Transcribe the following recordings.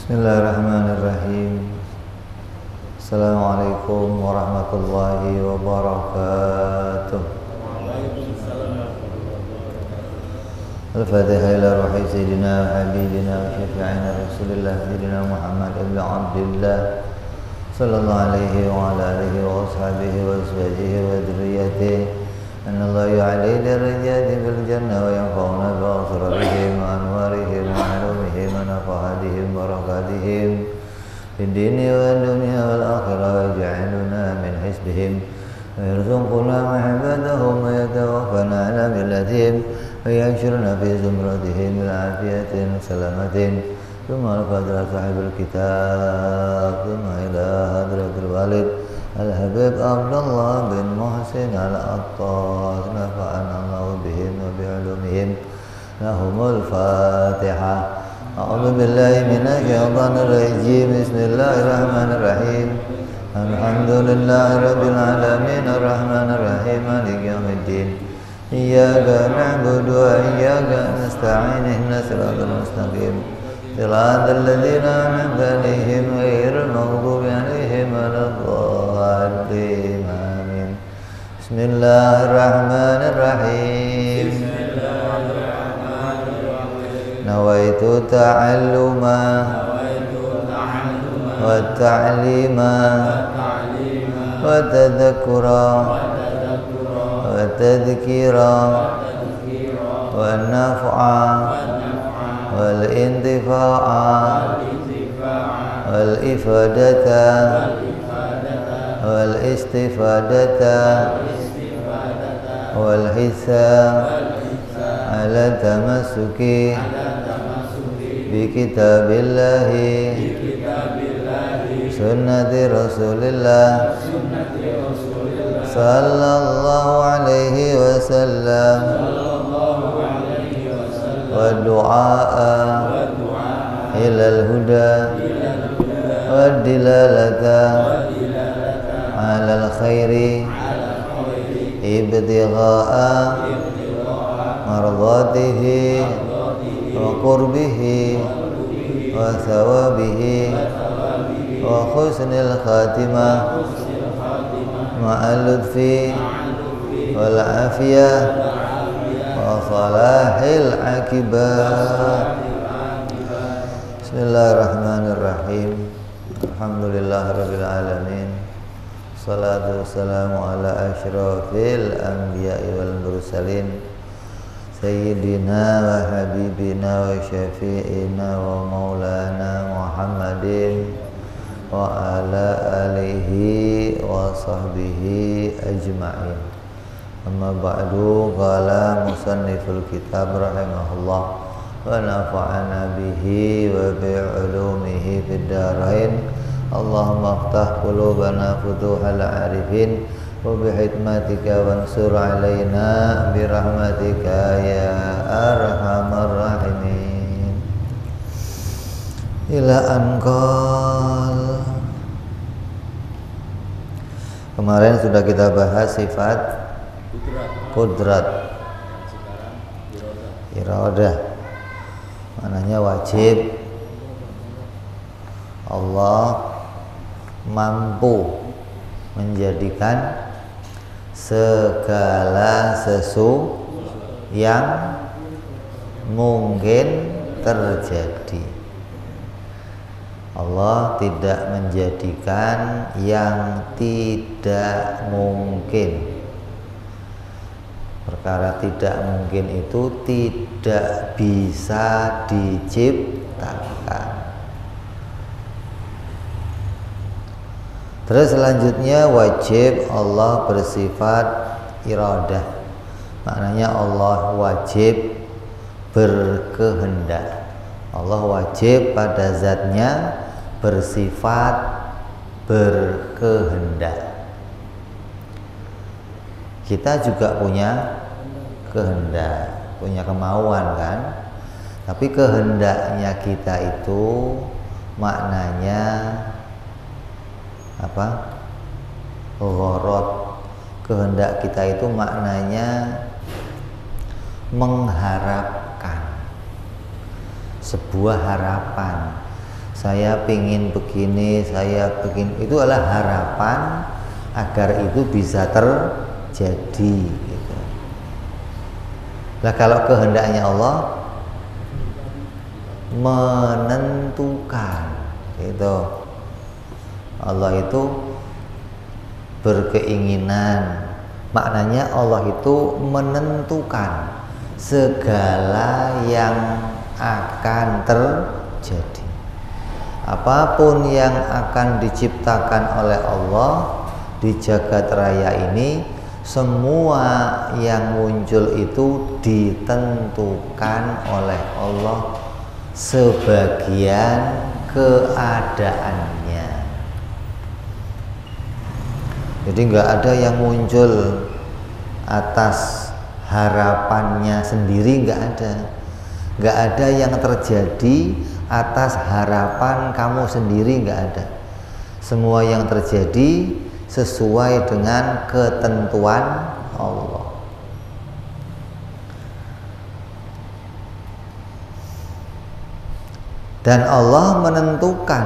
Bismillahirrahmanirrahim. Assalamualaikum warahmatullahi wabarakatuh. Al-Fatihah ila ruhi sayyidina wa habibina wa syafi'ina Rasulillah sayyidina Muhammad ibn Abdullah sallallahu alaihi wa ala alihi wa ashabihi wa azwajihi wa dhurriyyatihi. Anna Allah yu'ali darajati fil jannah wa yanfa'una bi asrarihim wa anwarihim wa ulumihim wa nafahatihim wa barakatihim fid dini wa dunya wal akhirah wa ja'aluna min hisbihim wa yarzuquna mahabbatahum wa yatawaffana ala millatihim wa yanshurna fi zumratihim bil afiyatin salamatin. Thumma al-fadra sahibul kitab thumma ila hadratil walid Al-Habib Abdullah bin Muhsin Al-Attas nafa'ana Allah bihim wa bi'ulumihim. Lahumul Fatihah. A'udzu billahi minasy syaithanir rajim. Bismillahirrahmanirrahim. Alhamdulillahi rabbil alamin arrahmanir rahim maliki yaumiddin. Iyyaka na'budu wa iyyaka nasta'in ihdinas siratal mustaqim. Siratal ladzina an'amta 'alaihim ghairil maghdubi 'alaihim waladdallin. Amin. Bismillahirrahmanirrahim. Nawaitu ta'alluma wa ta'lima wa tadhakkura wa tadhkira wa naf'a wal intifa'a wal ifadata wal istifadata wal hisab ala tamassuki bi kitabillahi sunnati rasulillah sallallahu alaihi wasallam wa du'a ilal huda wa dilalata alal khairi ibtigha'a mardatihi wa qurbihi wa thawabihi wa husnil khatimah ma'al lutfi wal afiyah wa salahil akibah. Bismillahirrahmanirrahim. Alhamdulillahirabbil alamin. Salatu wassalamu ala asyrafil anbiya'i wal mursalin Sayyidina wa habibina wa syafi'ina wa maulana Muhammadin wa ala alihi wa sahbihi ajma'in. Amma ba'du, qala musanniful kitab rahimahullah wa nafa'ana bihi wa bi'ulumihi fid darain. Allahumma aftah qulubana futuhal arifin wa bihikmatika wansur alaina birahmatika ya arhamar rahimin. Ila anqal. Kemarin sudah kita bahas sifat qudrat, iradah, maknanya wajib Allah mampu menjadikan segala sesuatu yang mungkin terjadi. Allah tidak menjadikan yang tidak mungkin. Perkara tidak mungkin itu tidak bisa diciptakan. Terus selanjutnya wajib Allah bersifat iradah. Maknanya Allah wajib berkehendak. Allah wajib pada zatnya bersifat berkehendak. Kita juga punya kehendak, punya kemauan kan? Tapi kehendaknya kita itu maknanya apa? Gharad. Kehendak kita itu maknanya mengharapkan sebuah harapan, saya pingin begini, saya begini, itu adalah harapan agar itu bisa terjadi gitu. Nah kalau kehendaknya Allah menentukan gitu. Allah itu berkeinginan, maknanya Allah itu menentukan segala yang akan terjadi. Apapun yang akan diciptakan oleh Allah di jagat raya ini, semua yang muncul itu ditentukan oleh Allah sebagian keadaannya. Jadi nggak ada yang muncul atas harapannya sendiri, nggak ada. Nggak ada yang terjadi atas harapan kamu sendiri, nggak ada. Semua yang terjadi sesuai dengan ketentuan Allah. Dan Allah menentukan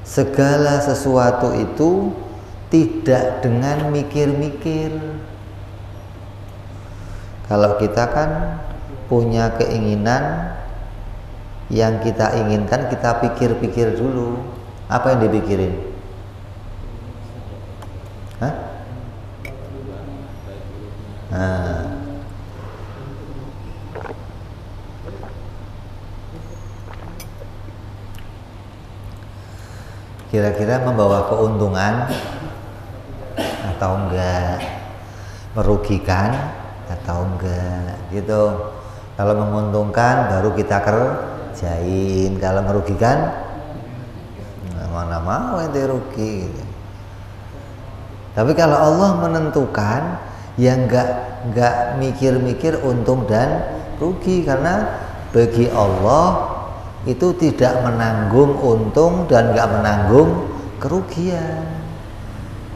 segala sesuatu itu tidak dengan mikir-mikir. Kalau kita kan punya keinginan, yang kita inginkan kita pikir-pikir dulu. Apa yang dipikirin? Hah? Nah, kira-kira membawa keuntungan atau enggak, merugikan atau enggak gitu. Kalau menguntungkan baru kita kerjain, kalau merugikan mana mau ente rugi gitu. Tapi kalau Allah menentukan, ya enggak mikir-mikir untung dan rugi, karena bagi Allah itu tidak menanggung untung dan nggak menanggung kerugian.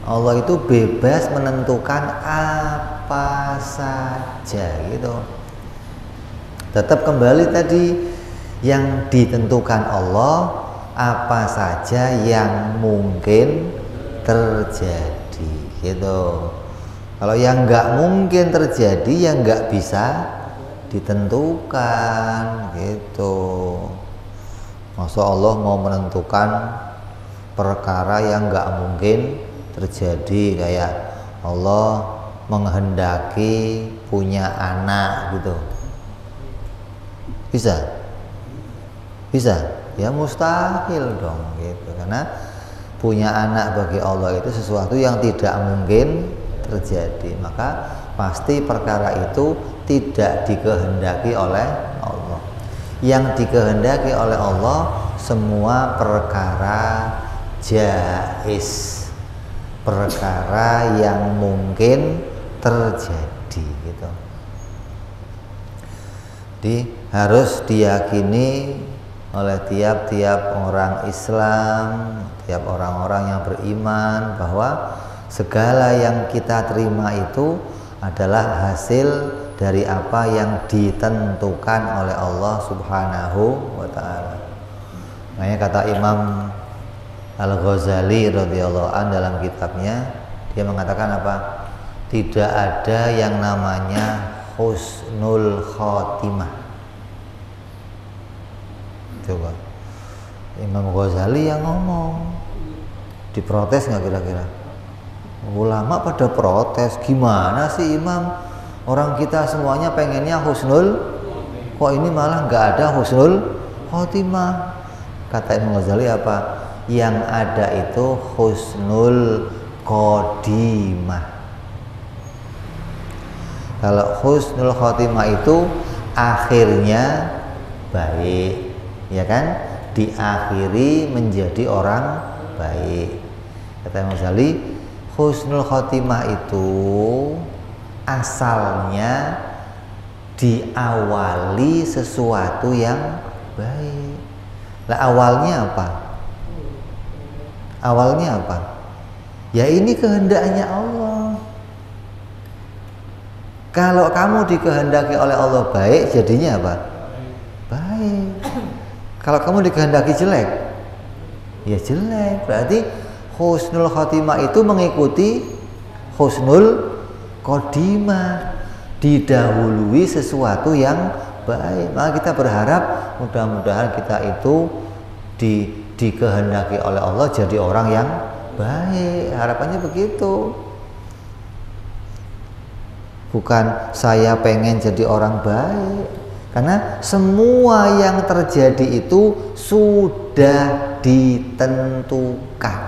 Allah itu bebas menentukan apa saja gitu. Tetap kembali tadi, yang ditentukan Allah apa saja yang mungkin terjadi gitu. Kalau yang nggak mungkin terjadi, ya nggak bisa ditentukan gitu. Masa Allah mau menentukan perkara yang nggak mungkin terjadi, kayak Allah menghendaki punya anak gitu. Bisa? Bisa? Ya mustahil dong gitu. Karena punya anak bagi Allah itu sesuatu yang tidak mungkin terjadi. Maka pasti perkara itu tidak dikehendaki oleh Allah. Yang dikehendaki oleh Allah semua perkara jaiz, perkara yang mungkin terjadi gitu. Jadi harus diyakini oleh tiap-tiap orang Islam, tiap orang-orang yang beriman, bahwa segala yang kita terima itu adalah hasil dari apa yang ditentukan oleh Allah Subhanahu wa ta'ala. Makanya kata Imam Al-Ghazali radhiyallahu an dalam kitabnya, dia mengatakan apa? Tidak ada yang namanya husnul khotimah. Coba Imam Ghazali yang ngomong, diprotes nggak kira-kira? Ulama pada protes, gimana sih Imam? Orang kita semuanya pengennya husnul, kok ini malah nggak ada husnul khotimah? Kata Imam Ghazali apa? Yang ada itu husnul qodimah. Kalau husnul khotimah itu akhirnya baik, ya kan? Diakhiri menjadi orang baik. Kata Imam Ghazali, husnul khotimah itu asalnya diawali sesuatu yang baik. Lah awalnya apa? Awalnya apa? Ya ini kehendaknya Allah. Kalau kamu dikehendaki oleh Allah baik, jadinya apa? Baik. Kalau kamu dikehendaki jelek, ya jelek. Berarti husnul khotimah itu mengikuti husnul khotimah, didahului sesuatu yang baik. Maka kita berharap mudah-mudahan kita itu dikehendaki oleh Allah jadi orang yang baik. Harapannya begitu. Bukan saya pengen jadi orang baik, karena semua yang terjadi itu sudah ditentukan.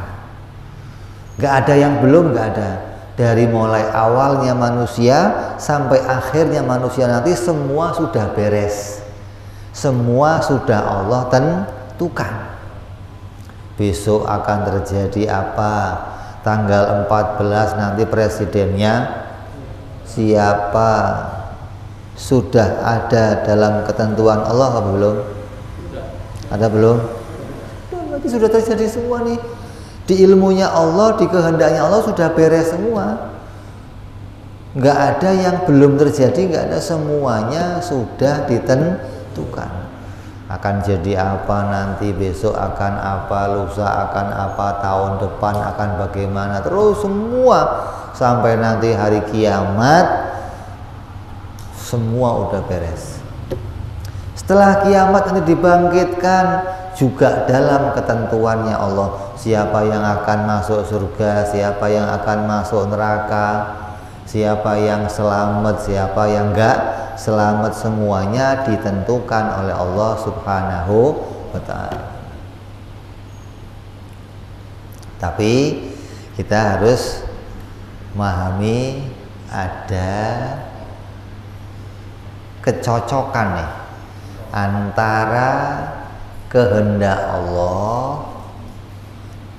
Gak ada yang belum, gak ada. Dari mulai awalnya manusia sampai akhirnya manusia nanti semua sudah beres. Semua sudah Allah tentukan. Besok akan terjadi apa? Tanggal 14 nanti presidennya siapa? Sudah ada dalam ketentuan Allah apa belum? Ada belum? Berarti sudah terjadi semua nih. Di ilmunya Allah, di kehendaknya Allah sudah beres semua. Nggak ada yang belum terjadi, nggak ada, semuanya sudah ditentukan. Akan jadi apa nanti, besok akan apa, lusa akan apa, tahun depan akan bagaimana, terus semua sampai nanti hari kiamat semua udah beres. Setelah kiamat ini dibangkitkan juga dalam ketentuannya Allah, siapa yang akan masuk surga, siapa yang akan masuk neraka, siapa yang selamat, siapa yang enggak selamat, semuanya ditentukan oleh Allah Subhanahu wa ta'ala. Tapi kita harus memahami ada kecocokan nih antara kehendak Allah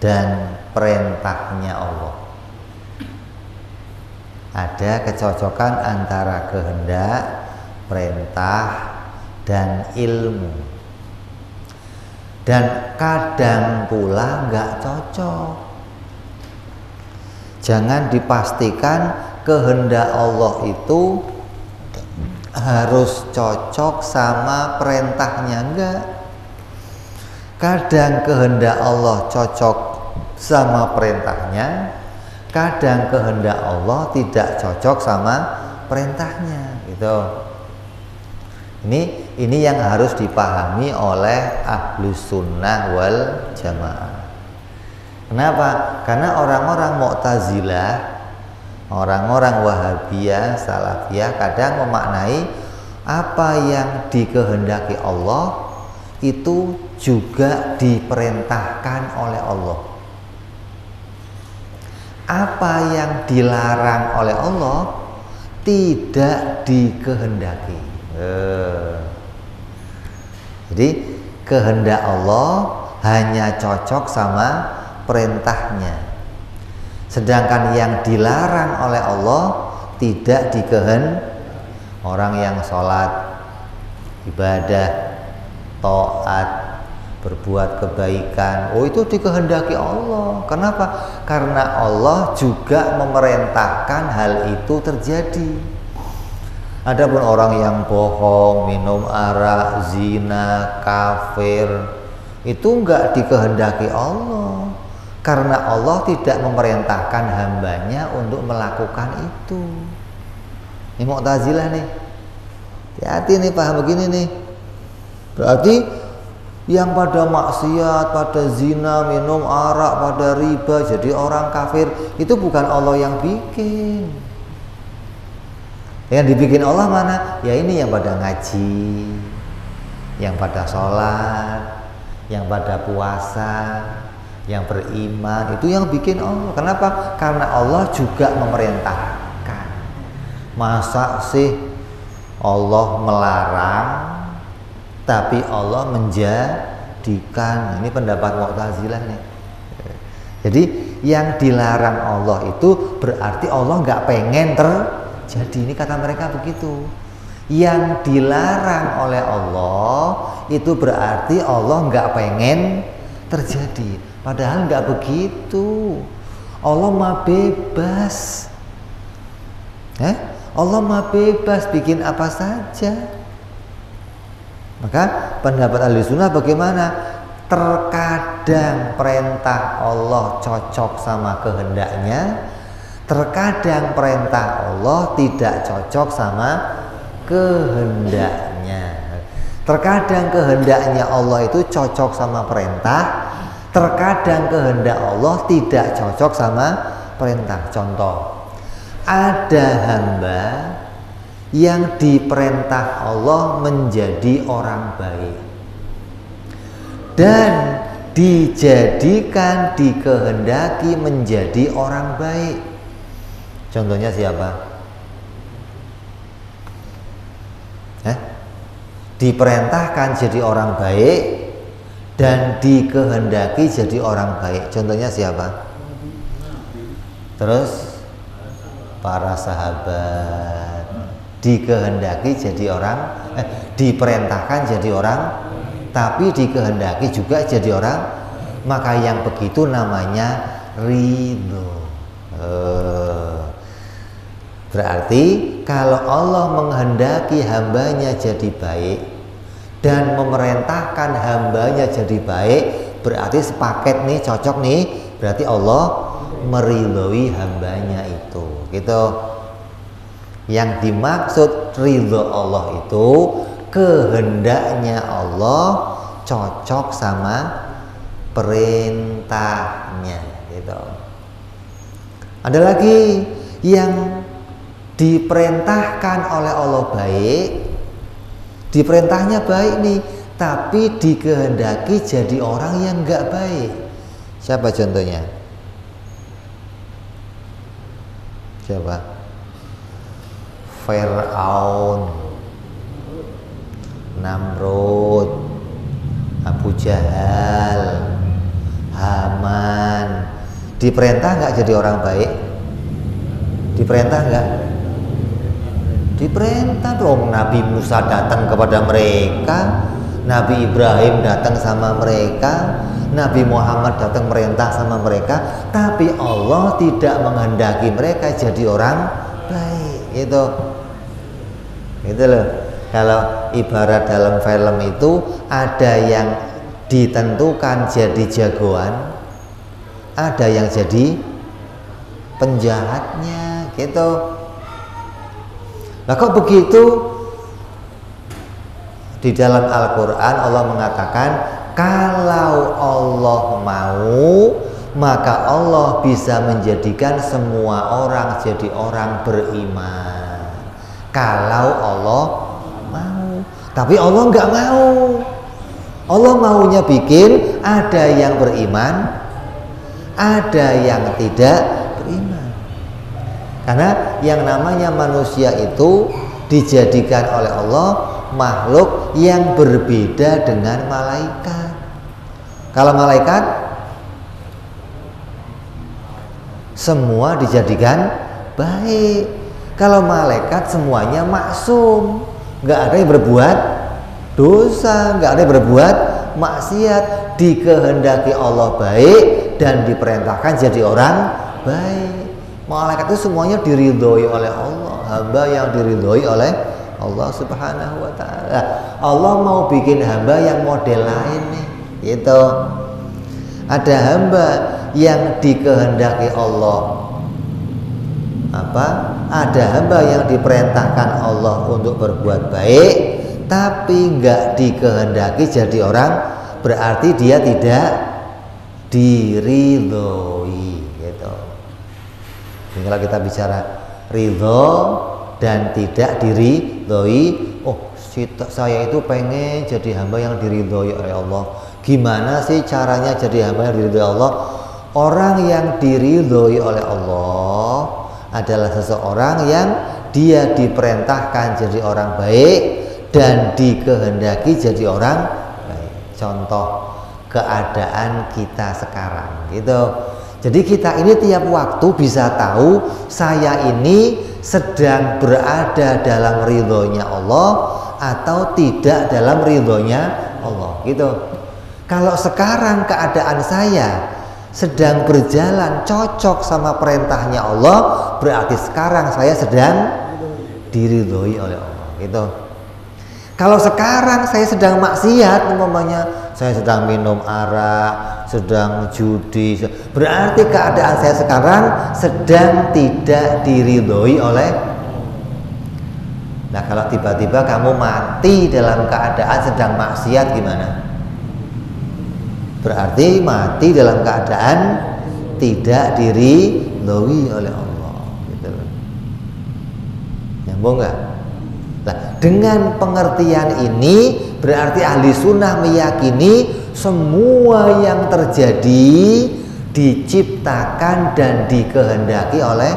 dan perintahnya Allah. Ada kecocokan antara kehendak, perintah, dan ilmu. Dan kadang pula nggak cocok. Jangan dipastikan kehendak Allah itu harus cocok sama perintahnya, enggak. Kadang kehendak Allah cocok sama perintahnya, kadang kehendak Allah tidak cocok sama perintahnya, gitu. Ini yang harus dipahami oleh ahlus sunnah wal jamaah. Kenapa? Karena orang-orang Mu'tazilah, orang-orang Wahabiyah, Salafiyah kadang memaknai apa yang dikehendaki Allah itu juga diperintahkan oleh Allah. Apa yang dilarang oleh Allah tidak dikehendaki. Jadi kehendak Allah hanya cocok sama perintahnya, sedangkan yang dilarang oleh Allah tidak dikehendaki. Orang yang sholat, ibadah, taat, berbuat kebaikan, oh itu dikehendaki Allah. Kenapa? Karena Allah juga memerintahkan hal itu terjadi. Adapun orang yang bohong, minum arak, zina, kafir, itu enggak dikehendaki Allah, karena Allah tidak memerintahkan hambanya untuk melakukan itu. Ini Mu'tazilah nih, hati-hati nih, paham begini nih. Berarti yang pada maksiat, pada zina, minum arak, pada riba, jadi orang kafir, itu bukan Allah yang bikin. Yang dibikin Allah mana? Ya ini yang pada ngaji, yang pada sholat, yang pada puasa, yang beriman, itu yang bikin Allah. Kenapa? Karena Allah juga memerintahkan. Masa sih Allah melarang tapi Allah menjadikan? Ini pendapat Mu'tazilah nih. Jadi yang dilarang Allah itu berarti Allah nggak pengen terjadi. Ini kata mereka begitu. Yang dilarang oleh Allah itu berarti Allah nggak pengen terjadi. Padahal nggak begitu. Allah mah bebas. Allah mah bebas bikin apa saja. Maka pendapat ahli sunnah bagaimana? terkadang perintah Allah cocok sama kehendaknya, terkadang perintah Allah tidak cocok sama kehendaknya. Terkadang kehendaknya Allah itu cocok sama perintah, terkadang kehendak Allah tidak cocok sama perintah. Contoh, ada hamba yang diperintah Allah menjadi orang baik dan dijadikan, dikehendaki menjadi orang baik. Contohnya siapa? Diperintahkan jadi orang baik dan dikehendaki jadi orang baik. Contohnya siapa? Terus para sahabat dikehendaki jadi orang, diperintahkan jadi orang, tapi dikehendaki juga jadi orang. Maka yang begitu namanya ridho. Berarti kalau Allah menghendaki hambanya jadi baik dan memerintahkan hambanya jadi baik, berarti sepaket nih, cocok nih. Berarti Allah meridhoi hambanya itu, gitu. Yang dimaksud ridho Allah itu kehendaknya Allah cocok sama perintahnya, gitu. Ada lagi yang diperintahkan oleh Allah baik, diperintahnya baik nih, tapi dikehendaki jadi orang yang nggak baik. Siapa contohnya? Siapa? Fir'aun, Namrud, Abu Jahal, Haman. Diperintah nggak jadi orang baik? Diperintah nggak? Diperintah dong. Nabi Musa datang kepada mereka, Nabi Ibrahim datang sama mereka, Nabi Muhammad datang merintah sama mereka, tapi Allah tidak menghendaki mereka jadi orang baik. Gitu loh. Kalau ibarat dalam film itu ada yang ditentukan jadi jagoan, ada yang jadi penjahatnya, gitu. Nah, kok begitu? Di dalam Al-Quran Allah mengatakan, kalau Allah mau, maka Allah bisa menjadikan semua orang jadi orang beriman. Kalau Allah mau. Tapi Allah nggak mau. Allah maunya bikin ada yang beriman, ada yang tidak beriman. Karena yang namanya manusia itu dijadikan oleh Allah makhluk yang berbeda dengan malaikat. Kalau malaikat semua dijadikan baik. Kalau malaikat semuanya maksum, nggak ada yang berbuat dosa, nggak ada yang berbuat maksiat. Dikehendaki Allah baik dan diperintahkan jadi orang baik. Malaikat itu semuanya diridhoi oleh Allah, hamba yang diridhoi oleh Allah Subhanahu wa ta'ala. Allah mau bikin hamba yang model lain nih, gitu. Ada hamba yang dikehendaki Allah ada hamba yang diperintahkan Allah untuk berbuat baik, tapi nggak dikehendaki jadi orang, berarti dia tidak diridhoi, gitu. Jadi kalau kita bicara ridho dan tidak diridhoi, saya itu pengen jadi hamba yang diridhoi oleh Allah. Gimana sih caranya jadi hamba yang diridhoi Allah? Orang yang diridhoi oleh Allah adalah seseorang yang dia diperintahkan jadi orang baik dan dikehendaki jadi orang baik. Contoh keadaan kita sekarang, gitu. Jadi kita ini tiap waktu bisa tahu saya ini sedang berada dalam ridhonya Allah atau tidak dalam ridhonya Allah, gitu. Kalau sekarang keadaan saya sedang berjalan cocok sama perintahnya Allah, berarti sekarang saya sedang diridhoi oleh Allah, gitu. Kalau sekarang saya sedang maksiat, umpamanya saya sedang minum arak, sedang judi, berarti keadaan saya sekarang sedang tidak diridhoi oleh. Nah, kalau tiba-tiba kamu mati dalam keadaan sedang maksiat gimana? Berarti mati dalam keadaan tidak diridhoi oleh Allah, gitu loh. Nyambung nggak? Nah, dengan pengertian ini berarti ahli sunnah meyakini semua yang terjadi diciptakan dan dikehendaki oleh,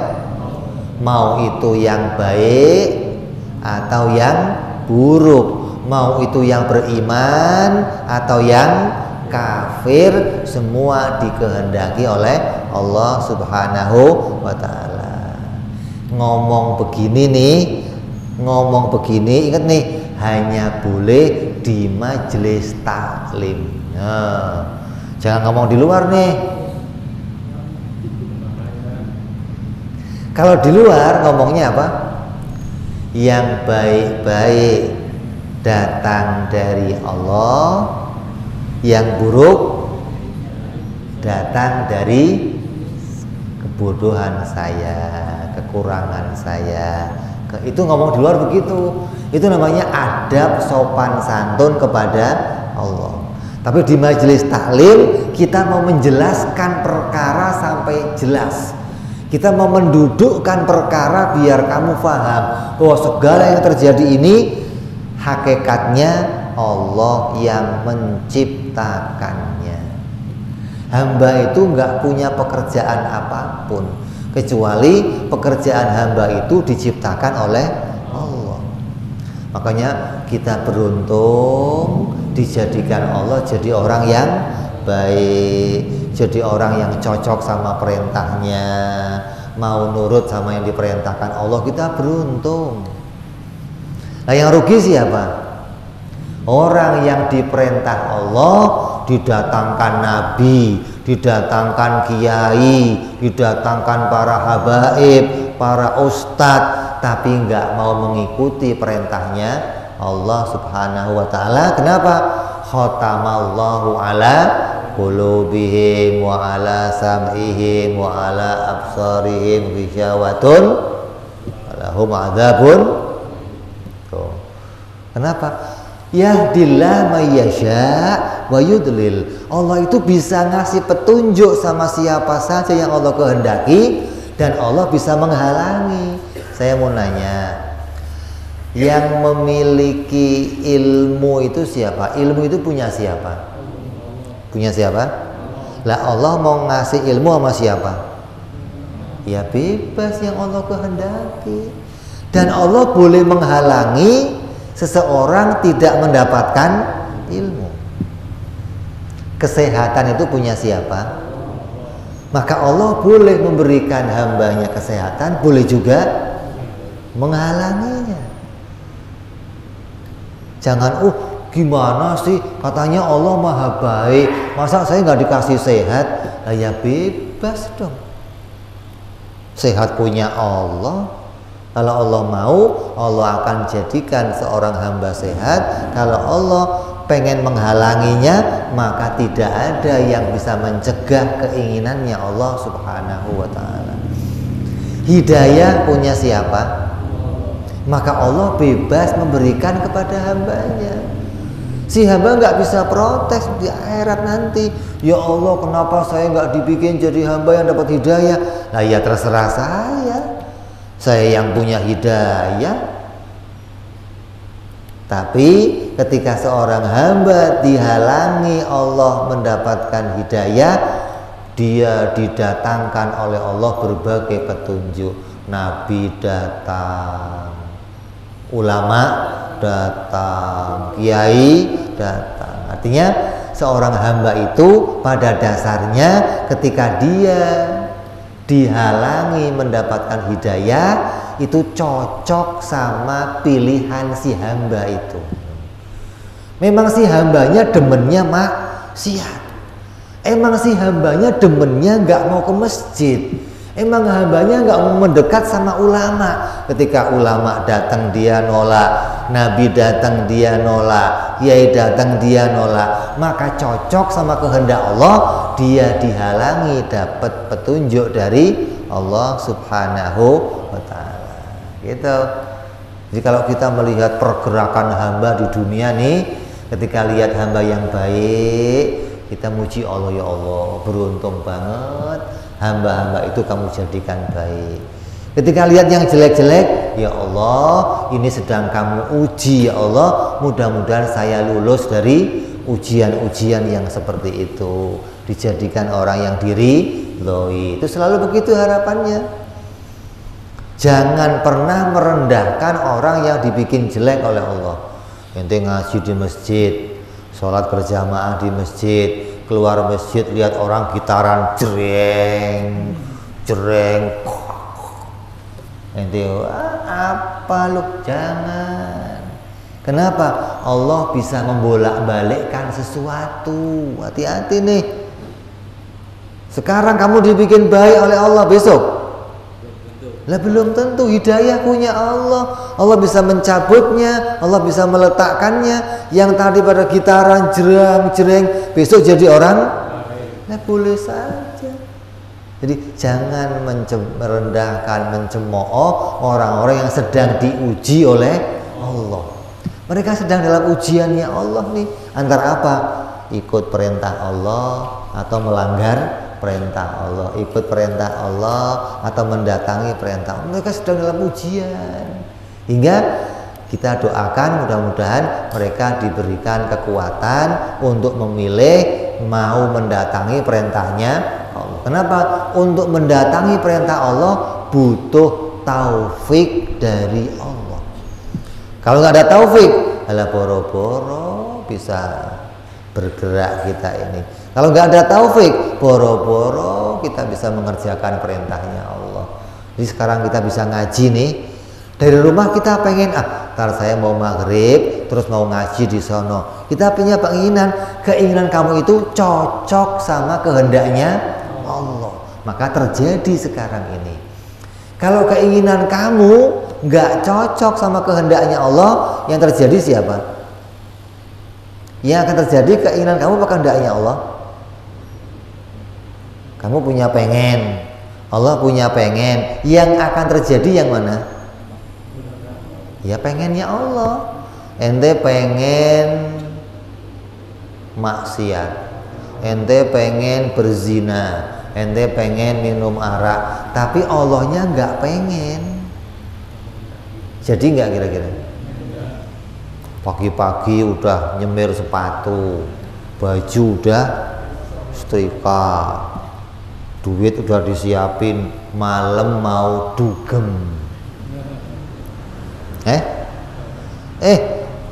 mau itu yang baik atau yang buruk, mau itu yang beriman atau yang kafir, semua dikehendaki oleh Allah Subhanahu wa ta'ala. Ngomong begini ingat nih, hanya boleh di majelis taklim. Nah, jangan ngomong di luar nih. Kalau di luar ngomongnya apa? Yang baik-baik datang dari Allah, yang buruk datang dari kebodohan saya, kekurangan saya. Itu ngomong di luar begitu. Itu namanya adab sopan santun kepada Allah. Tapi di majelis taklim kita mau menjelaskan perkara sampai jelas. Kita mau mendudukkan perkara biar kamu paham bahwa segala yang terjadi ini hakikatnya Allah yang menciptakannya. Hamba itu nggak punya pekerjaan apapun kecuali pekerjaan hamba itu diciptakan oleh Allah. Makanya kita beruntung dijadikan Allah jadi orang yang baik, jadi orang yang cocok sama perintahnya, mau nurut sama yang diperintahkan Allah. Kita beruntung. Nah, yang rugi siapa? Orang yang diperintah Allah, didatangkan nabi, didatangkan kiai, didatangkan para habaib, para ustadz, tapi nggak mau mengikuti perintahnya Allah Subhanahu wa ta'ala. Kenapa? Khatamallahu ala qulubihim wa ala sam'ihim wa ala absarihim ghisyawatun walahum adzabun. Kenapa? Yahdillah mayyasha wa yudlil. Allah itu bisa ngasih petunjuk sama siapa saja yang Allah kehendaki, dan Allah bisa menghalangi. Saya mau nanya, yang memiliki ilmu itu siapa? Ilmu itu punya siapa? Punya siapa? Lah, Allah mau ngasih ilmu sama siapa? Ya bebas yang Allah kehendaki. Dan Allah boleh menghalangi seseorang tidak mendapatkan ilmu. Kesehatan itu punya siapa? Maka Allah boleh memberikan hambanya kesehatan, boleh juga menghalanginya. Jangan, gimana sih, katanya Allah maha baik, masa saya nggak dikasih sehat? Nah, ya bebas dong. Sehat punya Allah. Kalau Allah mau, Allah akan jadikan seorang hamba sehat. Kalau Allah pengen menghalanginya, maka tidak ada yang bisa mencegah keinginannya Allah Subhanahu wa ta'ala. Hidayah punya siapa? Maka Allah bebas memberikan kepada hambanya. Si hamba nggak bisa protes di akhirat nanti. Ya Allah, kenapa saya nggak dibikin jadi hamba yang dapat hidayah? Nah, ya terserah saya yang punya hidayah. Tapi ketika seorang hamba dihalangi Allah mendapatkan hidayah, dia didatangkan oleh Allah berbagai petunjuk. Nabi datang, ulama datang, kiai datang. Artinya seorang hamba itu pada dasarnya ketika dia dihalangi mendapatkan hidayah, itu cocok sama pilihan si hamba itu. Memang si hambanya demennya maksiat, emang si hambanya demennya nggak mau ke masjid, Emang hambanya nggak mau mendekat sama ulama. Ketika ulama datang dia nolak, nabi datang dia nolak, kiai datang dia nolak, maka cocok sama kehendak Allah, dia dihalangi dapat petunjuk dari Allah Subhanahu wa ta'ala. Gitu. Jadi kalau kita melihat pergerakan hamba di dunia nih, ketika lihat hamba yang baik, kita muji Allah, ya Allah, beruntung banget hamba-hamba itu kamu jadikan baik. Ketika lihat yang jelek-jelek, ya Allah, ini sedang kamu uji, ya Allah, mudah-mudahan saya lulus dari ujian-ujian yang seperti itu, dijadikan orang yang diridhoi. Itu selalu begitu harapannya. Jangan pernah merendahkan orang yang dibikin jelek oleh Allah. Ente ngaji di masjid, sholat berjamaah di masjid, keluar masjid lihat orang gitaran jreng jreng, ente apa lu? Jangan. Kenapa? Allah bisa membolak-balikkan sesuatu. Hati-hati nih. Sekarang kamu dibikin baik oleh Allah, besok lah belum tentu. Hidayah punya Allah. Allah bisa mencabutnya, Allah bisa meletakkannya. Yang tadi pada gitaran jerang-jereng, besok jadi orang, nah boleh saja. Jadi jangan merendahkan, mencemooh orang-orang yang sedang diuji oleh Allah. Mereka sedang dalam ujiannya Allah nih. Antara apa? Ikut perintah Allah atau melanggar perintah Allah, ikut perintah Allah atau mendatangi perintah Allah. Mereka sedang dalam ujian. Hingga kita doakan mudah-mudahan mereka diberikan kekuatan untuk memilih mau mendatangi perintahnya Allah. Kenapa? Untuk mendatangi perintah Allah butuh taufik dari Allah. Kalau nggak ada taufik, alah boro-boro bisa bergerak kita ini. Kalau nggak ada taufik, boro-boro kita bisa mengerjakan perintahnya Allah. Jadi sekarang kita bisa ngaji nih. Dari rumah kita pengen, ntar saya mau maghrib, terus mau ngaji di sono. Kita punya keinginan kamu itu cocok sama kehendaknya Allah. Maka terjadi sekarang ini. Kalau keinginan kamu nggak cocok sama kehendaknya Allah, yang terjadi siapa? Yang akan terjadi keinginan kamu apa kehendaknya Allah? Kamu punya pengen, Allah punya pengen. Yang akan terjadi yang mana? Ya pengennya Allah. Ente pengen maksiat, ente pengen berzina, ente pengen minum arak, tapi Allahnya nggak pengen. Jadi nggak kira-kira? Pagi-pagi udah nyemir sepatu, baju udah setrika, duit udah disiapin, malam mau dugem.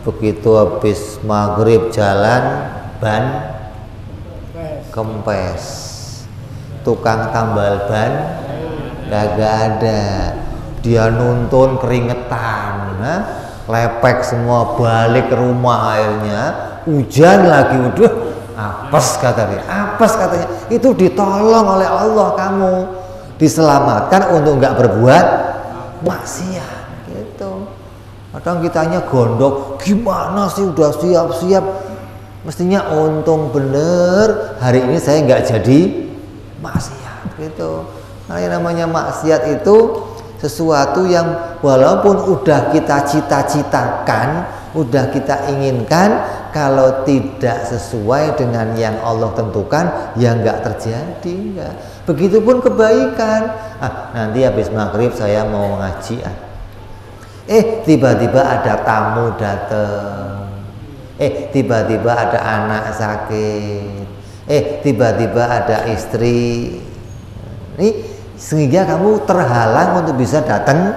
Begitu habis maghrib jalan ban kempes, tukang tambal ban kagak ada, dia nuntun keringetan, lepek semua, balik ke rumah akhirnya hujan lagi, udah apes katanya. Itu ditolong oleh Allah, kamu diselamatkan untuk nggak berbuat maksiat gitu. Kadang kitanya gondok, gimana sih udah siap-siap, mestinya untung bener hari ini saya nggak jadi maksiat gitu. Nah, yang namanya maksiat itu sesuatu yang walaupun udah kita cita-citakan, udah kita inginkan, kalau tidak sesuai dengan yang Allah tentukan, ya nggak terjadi, enggak. Begitupun kebaikan. Nanti habis maghrib saya mau ngaji. Tiba-tiba ada tamu datang. Tiba-tiba ada anak sakit. Tiba-tiba ada istri. Sehingga kamu terhalang untuk bisa datang.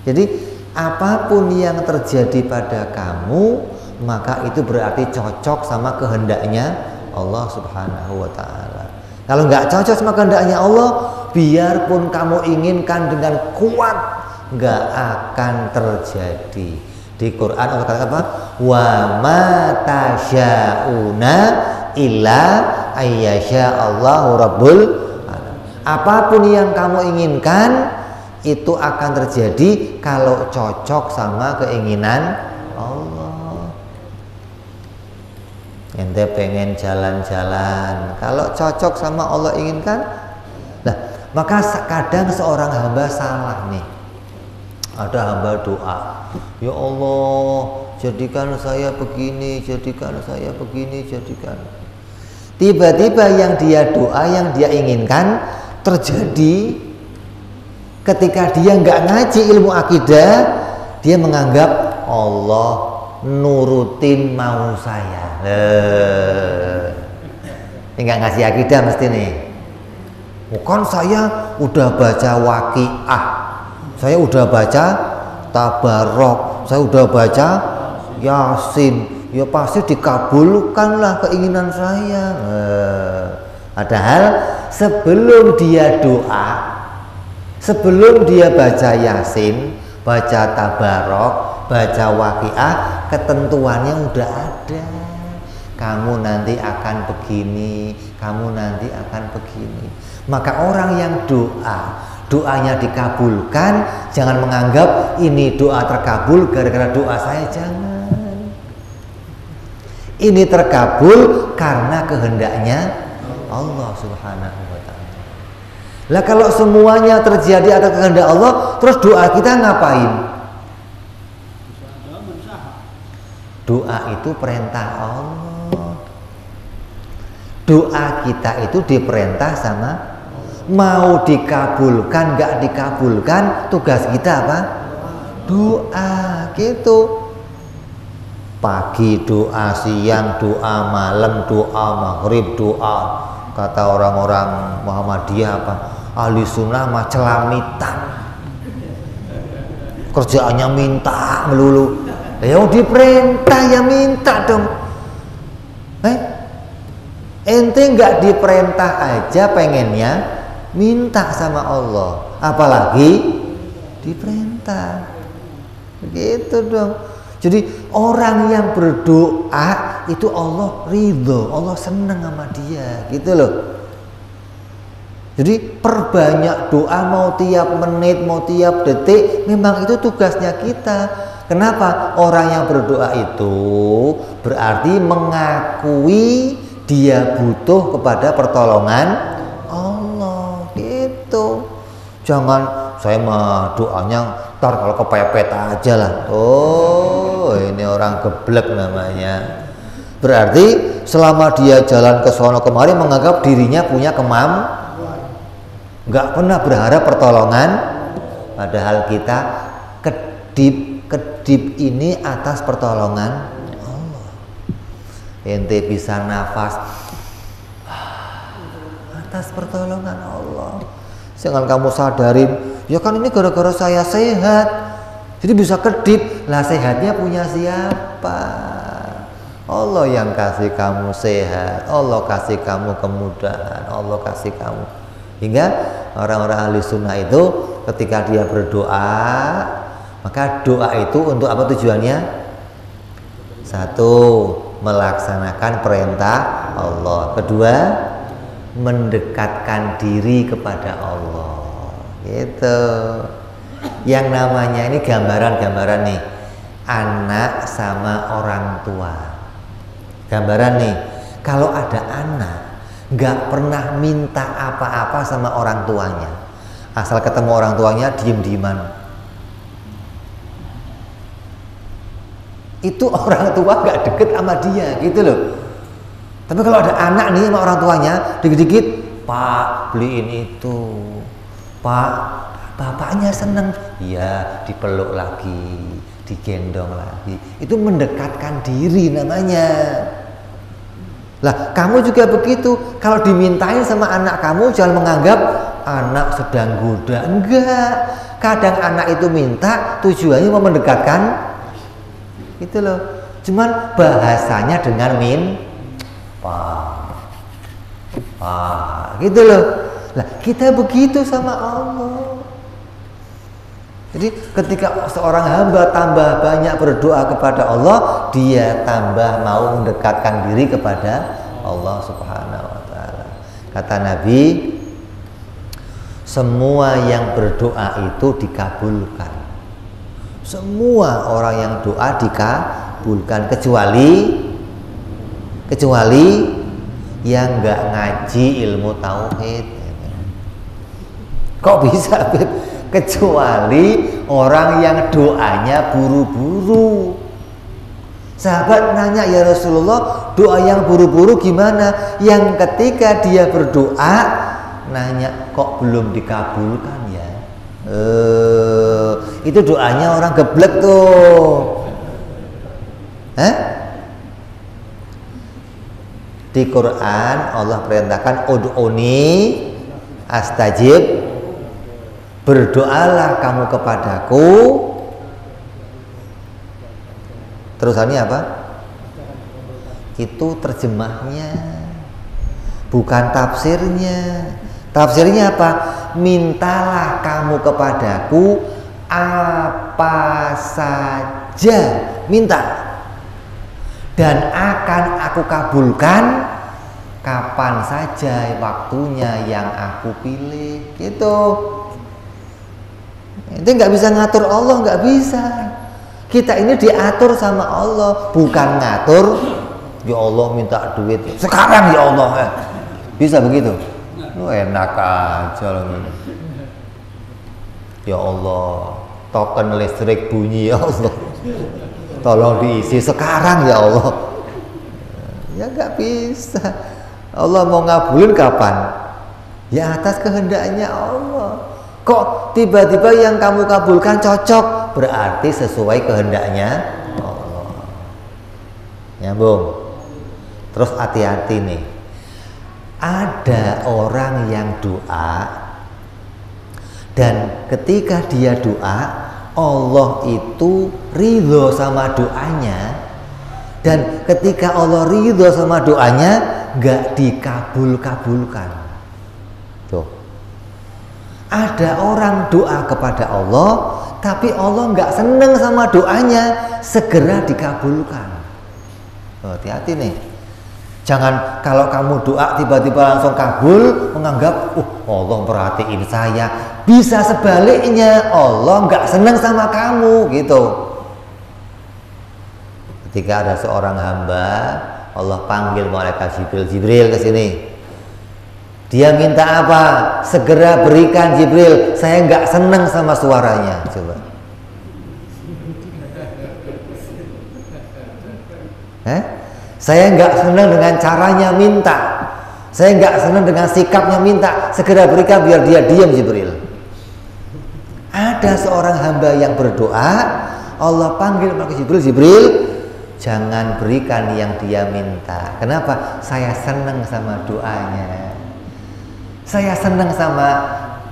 Jadi apapun yang terjadi pada kamu, maka itu berarti cocok sama kehendaknya Allah Subhanahu wa ta'ala. Kalau nggak cocok sama kehendaknya Allah, biarpun kamu inginkan dengan kuat, nggak akan terjadi. Di Quran Allah katakan apa? Wa ma tasya'una illa ayyasha Allahu rabbul Apapun yang kamu inginkan itu akan terjadi kalau cocok sama keinginan Allah. Ente pengen jalan-jalan, kalau cocok sama Allah inginkan, nah maka kadang seorang hamba salah nih. Ada hamba doa, ya Allah jadikan saya begini, jadikan saya begini, jadikan. Tiba-tiba yang dia doa, yang dia inginkan terjadi ketika dia nggak ngaji ilmu akidah, dia menganggap Allah nurutin mau saya. Nggak ngasih akidah mesti nih. Bukan saya udah baca waqiah, saya udah baca tabarok, saya udah baca yasin, ya pasti dikabulkanlah keinginan saya. Padahal sebelum dia doa, sebelum dia baca yasin, baca tabarok, baca waqiah, ketentuannya udah ada. Kamu nanti akan begini, kamu nanti akan begini. Maka orang yang doanya dikabulkan, jangan menganggap ini doa terkabul gara-gara doa saya, jangan. Ini terkabul karena kehendaknya Allah Subhanahu wa ta'ala. Lah kalau semuanya terjadi atas kehendak Allah, terus doa kita ngapain? Doa itu perintah Allah. Doa kita itu diperintah sama, mau dikabulkan nggak dikabulkan, tugas kita apa? Doa gitu. Pagi doa, siang doa, malam doa, maghrib doa. Kata orang-orang Muhammadiyah apa? Ahli sunnah mah celamitan, kerjaannya minta melulu. Ya diperintah ya minta dong. Ente nggak diperintah aja pengennya minta sama Allah, apalagi diperintah. Begitu dong. Jadi orang yang berdoa itu Allah ridho, Allah senang sama dia, gitu loh. Jadi perbanyak doa, mau tiap menit, mau tiap detik, memang itu tugasnya kita. Kenapa? Orang yang berdoa itu berarti mengakui dia butuh kepada pertolongan Allah, gitu. Jangan saya mah doanya ntar kalau kepepet aja lah. Oh, ini orang geblek namanya. Berarti selama dia jalan ke sono kemari menganggap dirinya punya nggak pernah berharap pertolongan. Padahal kita kedip ini atas pertolongan Allah. Ente bisa nafas atas pertolongan Allah. Jangan kamu sadarin, ya kan ini gara-gara saya sehat, jadi bisa kedip. Lah sehatnya punya siapa? Allah yang kasih kamu sehat, Allah kasih kamu kemudahan, Allah kasih kamu. Hingga orang-orang ahli sunnah itu ketika dia berdoa, maka doa itu untuk apa tujuannya? Satu, melaksanakan perintah Allah. Kedua, mendekatkan diri kepada Allah, gitu. Yang namanya ini gambaran-gambaran nih, anak sama orang tua. Gambaran nih, kalau ada anak nggak pernah minta apa-apa sama orang tuanya, asal ketemu orang tuanya diem-dieman, itu orang tua nggak deket sama dia, gitu loh. Tapi kalau ada anak nih sama orang tuanya, dikit-dikit, Pak beliin itu, Pak, bapaknya seneng, ya dipeluk lagi, digendong lagi, itu mendekatkan diri namanya. Lah kamu juga begitu, kalau dimintain sama anak kamu jangan menganggap anak sedang goda, enggak. Kadang anak itu minta tujuannya mau mendekatkan, gitu loh. Cuman bahasanya dengan Pak, gitu loh. Lah kita begitu sama Allah. Jadi ketika seorang hamba tambah banyak berdoa kepada Allah, dia tambah mau mendekatkan diri kepada Allah Subhanahu wa ta'ala. Kata Nabi, semua yang berdoa itu dikabulkan. Semua orang yang doa dikabulkan kecuali yang nggak ngaji ilmu tauhid. Kok bisa? Kecuali orang yang doanya buru-buru. Sahabat nanya, ya Rasulullah, doa yang buru-buru gimana? Yang ketika dia berdoa nanya, kok belum dikabulkan ya? Itu doanya orang geblek tuh. Di Quran Allah perintahkan ud'uni astajib, berdoalah kamu kepadaku. Terusannya apa? Itu terjemahnya, bukan tafsirnya. Tafsirnya apa? Mintalah kamu kepadaku apa saja, minta, dan akan aku kabulkan kapan saja waktunya yang aku pilih. Gitu. Itu nggak bisa ngatur Allah, nggak bisa. Kita ini diatur sama Allah, bukan ngatur. Ya Allah minta duit sekarang ya Allah. Bisa begitu? Enak aja loh. Ya Allah, token listrik bunyi ya Allah, tolong diisi sekarang ya Allah. Ya nggak bisa. Allah mau ngabulin kapan? Ya atas kehendaknya Allah. Kok tiba-tiba yang kamu kabulkan cocok, berarti sesuai kehendaknya Allah. Nyambung. Terus hati-hati nih, ada orang yang doa, dan ketika dia doa Allah itu ridho sama doanya, dan ketika Allah ridho sama doanya gak dikabul-kabulkan. Tuh, ada orang doa kepada Allah tapi Allah gak seneng sama doanya, segera dikabulkan. Hati-hati nih, jangan kalau kamu doa tiba-tiba langsung kabul menganggap Allah perhatiin saya. Bisa sebaliknya, Allah nggak senang sama kamu gitu. Ketika ada seorang hamba, Allah panggil malaikat Jibril ke sini. Dia minta apa? Segera berikan Jibril. Saya nggak senang sama suaranya. Coba. Saya nggak senang dengan caranya minta. Saya nggak senang dengan sikapnya minta. Segera berikan biar dia diam Jibril. Ada seorang hamba yang berdoa, Allah panggil malaikat Jibril, Jibril, jangan berikan yang dia minta. Kenapa? Saya senang sama doanya. Saya senang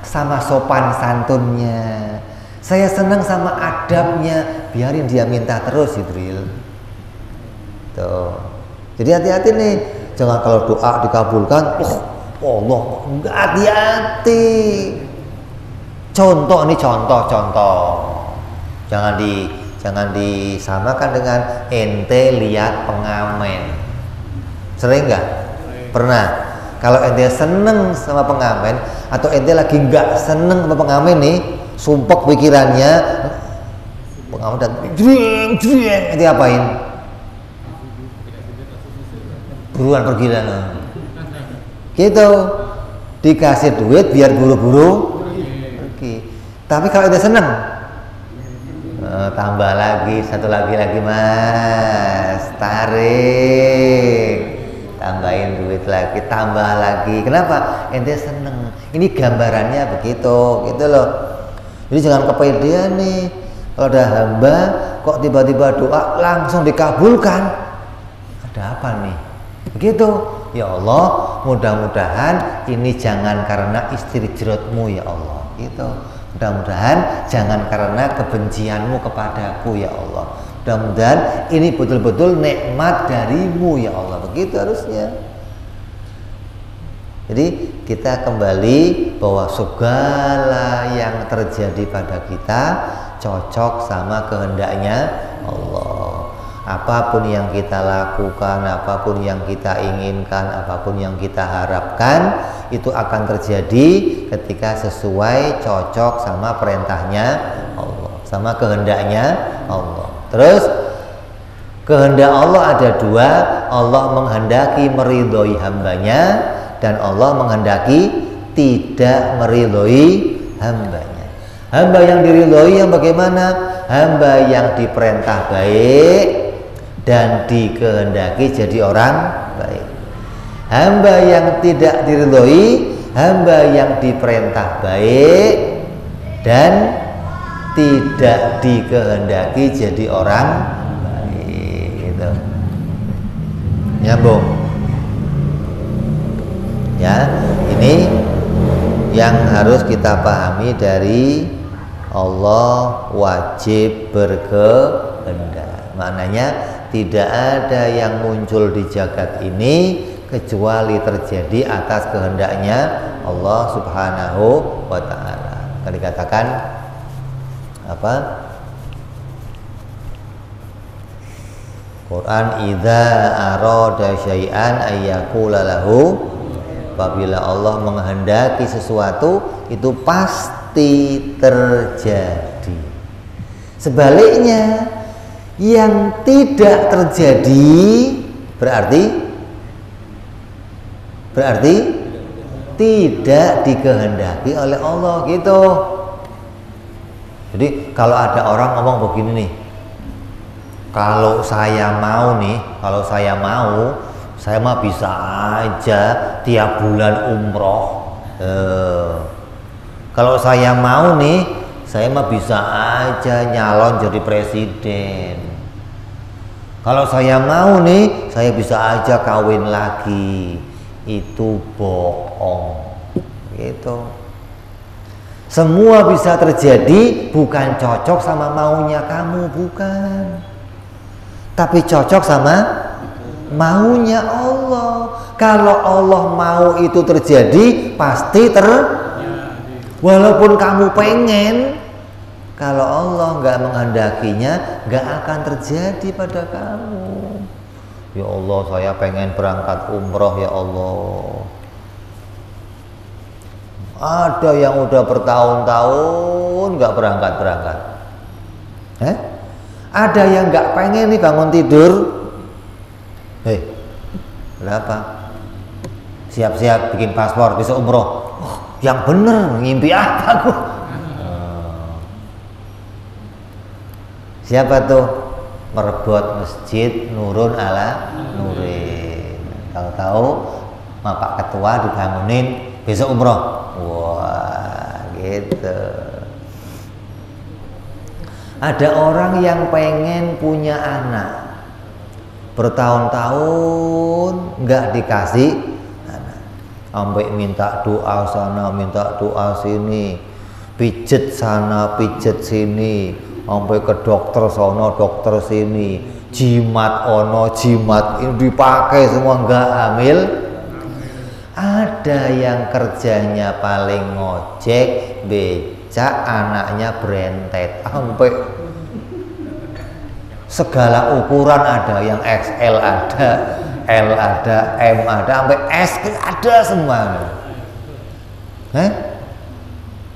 sama sopan santunnya. Saya senang sama adabnya. Biarin dia minta terus Jibril. Tuh. Jadi hati-hati nih, jangan kalau doa dikabulkan, Allah, hati-hati. Contoh nih, contoh. Jangan disamakan dengan ente lihat pengamen. Sering nggak? Pernah. Kalau ente seneng sama pengamen atau ente lagi nggak seneng sama pengamen nih, sumpek pikirannya, pengamen dan jreng, ente apain? Buruan pergi lah. Gitu. Dikasih duit biar buru-buru pergi. Tapi kalau ente seneng, tambah lagi, satu lagi mas, tarik, tambahin duit lagi, tambah lagi. Kenapa? Ente seneng. Ini gambarannya begitu, gitu loh. Jadi jangan kepedean nih. Kalau ada hamba kok tiba-tiba doa langsung dikabulkan, ada apa nih? Begitu. Ya Allah, mudah-mudahan ini jangan karena istijratmu ya Allah. Gitu. Mudah-mudahan jangan karena kebencianmu kepadaku ya Allah. Mudah-mudahan ini betul-betul nikmat darimu ya Allah. Begitu harusnya. Jadi kita kembali bahwa segala yang terjadi pada kita cocok sama kehendaknya Allah. apapun yang kita lakukan, apapun yang kita inginkan, apapun yang kita harapkan, itu akan terjadi ketika sesuai cocok sama perintahnya Allah, sama kehendaknya Allah. Terus kehendak Allah ada dua, Allah menghendaki meridhoi hambanya dan Allah menghendaki tidak meridhoi hambanya. Hamba yang diridhoi yang bagaimana? Hamba yang diperintah baik dan dikehendaki jadi orang baik. Hamba yang tidak diridhoi, hamba yang diperintah baik dan tidak dikehendaki jadi orang baik. Gitu. Nyambung. Ya, ini yang harus kita pahami dari Allah wajib berkehendak. Maknanya tidak ada yang muncul di jagat ini kecuali terjadi atas kehendaknya Allah Subhanahu wa ta'ala. Kan dikatakan apa? Quran idza arada syai'an ayyaqula lahu, apabila Allah menghendaki sesuatu itu pasti terjadi. Sebaliknya yang tidak terjadi berarti tidak dikehendaki oleh Allah gitu. Jadi kalau ada orang ngomong begini nih, kalau saya mau, saya mah bisa aja tiap bulan umroh. Kalau saya mau nih, saya mah bisa aja nyalon jadi presiden. Kalau saya mau nih, saya bisa aja kawin lagi. Itu bohong. Gitu. Semua bisa terjadi, bukan cocok sama maunya kamu, bukan. Tapi cocok sama maunya Allah. Kalau Allah mau itu terjadi, pasti walaupun kamu pengen, kalau Allah nggak menghendakinya, nggak akan terjadi pada kamu. Ya Allah, saya pengen berangkat umroh ya Allah. Ada yang udah bertahun-tahun nggak berangkat. Ada yang nggak pengen nih bangun tidur. Berapa? Siap-siap bikin paspor, besok umroh. Yang bener, ngimpi apa aku? Siapa tuh? Merebut masjid Nurun ala Nurin. Tahu-tahu Pak Ketua dibangunin besok umroh. Wah, gitu. Ada orang yang pengen punya anak, bertahun-tahun nggak dikasih anak, sampai minta doa sana, minta doa sini, pijet sana, pijet sini, sampai ke dokter sono, dokter sini, jimat ono, jimat ini dipakai semua, nggak hamil. Ada yang kerjanya paling ngojek, becak, anaknya berentet, sampai segala ukuran ada, yang XL ada, L ada, M ada, sampai S ada semua.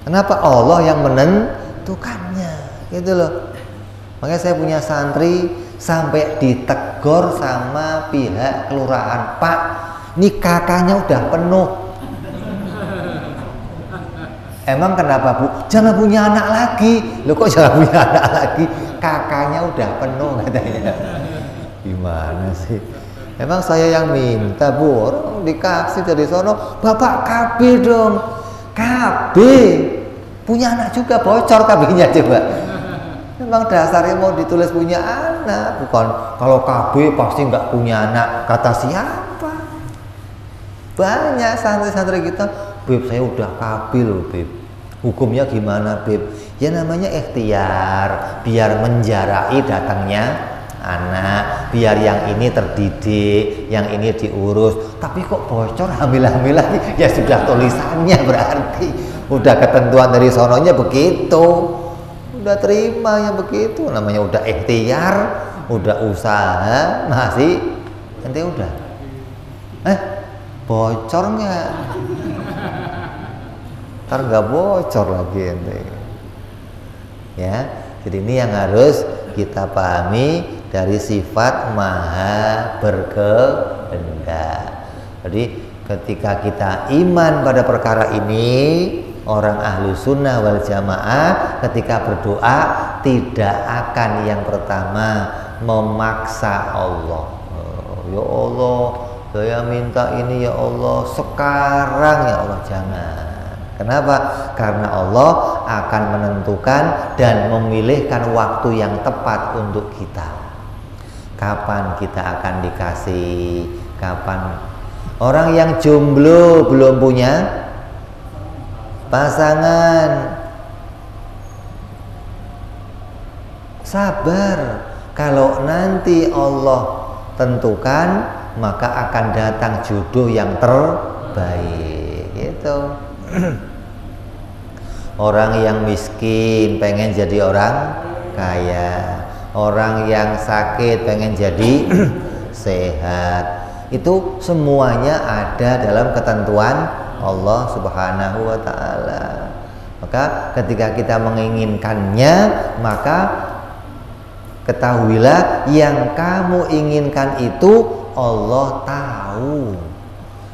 Kenapa? Allah yang menentukannya, gitu loh. Makanya saya punya santri sampai ditegur sama pihak kelurahan, Pak, ini kakaknya udah penuh. Emang kenapa Bu? Jangan punya anak lagi. Loh kok jangan punya anak lagi? Kakaknya udah penuh katanya. Gimana sih? Emang saya yang minta Bu? Orang dikasih dari sono. Bapak KB dong. KB punya anak juga, bocor KB-nya coba. Memang dasarnya mau ditulis punya anak, bukan kalau KB pasti nggak punya anak. Kata siapa? Banyak santri-santri kita, Beb saya udah KB loh Beb. Hukumnya gimana Beb? Ya namanya ikhtiar, biar menjarai datangnya anak, biar yang ini terdidik, yang ini diurus. Tapi kok bocor hamil-hamil lagi? Ya sudah tulisannya berarti. Udah ketentuan dari sononya begitu. Udah terima yang begitu, namanya udah ikhtiar, udah usaha masih ente udah bocor nggak? Ntar nggak bocor lagi ente. Ya, jadi ini yang harus kita pahami dari sifat maha berkehendak. Jadi ketika kita iman pada perkara ini, orang ahlu sunnah wal jamaah ketika berdoa tidak akan yang pertama memaksa Allah. Ya Allah, saya minta ini ya Allah sekarang ya Allah, jangan. Kenapa? Karena Allah akan menentukan dan memilihkan waktu yang tepat untuk kita. Kapan kita akan dikasih, kapan. Orang yang jomblo belum punya pasangan, sabar. Kalau nanti Allah tentukan, maka akan datang jodoh yang terbaik. Gitu. Orang yang miskin pengen jadi orang kaya, orang yang sakit pengen jadi sehat. Itu semuanya ada dalam ketentuan Allah Subhanahu wa ta'ala. Maka ketika kita menginginkannya, maka ketahuilah yang kamu inginkan itu Allah tahu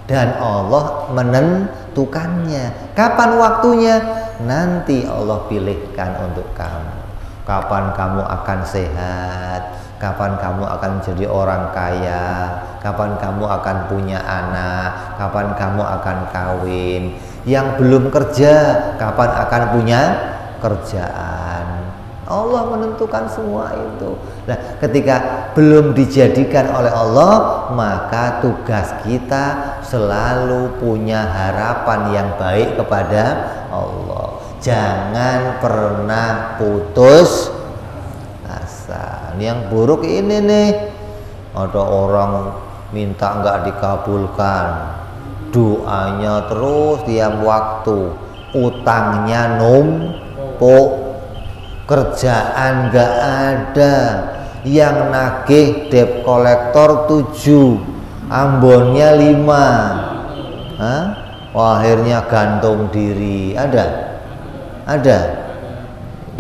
dan Allah menentukannya. Kapan waktunya? Nanti Allah pilihkan untuk kamu. Kapan kamu akan sehat, kapan kamu akan jadi orang kaya, kapan kamu akan punya anak, kapan kamu akan kawin. Yang belum kerja, kapan akan punya kerjaan. Allah menentukan semua itu. Nah, ketika belum dijadikan oleh Allah, maka tugas kita selalu punya harapan yang baik kepada Allah. Jangan pernah putus asa. Yang buruk ini nih, ada orang minta nggak dikabulkan, doanya terus tiap waktu, utangnya numpuk, kerjaan nggak ada, yang nagih debt kolektor 7, ambonnya 5, akhirnya gantung diri. Ada.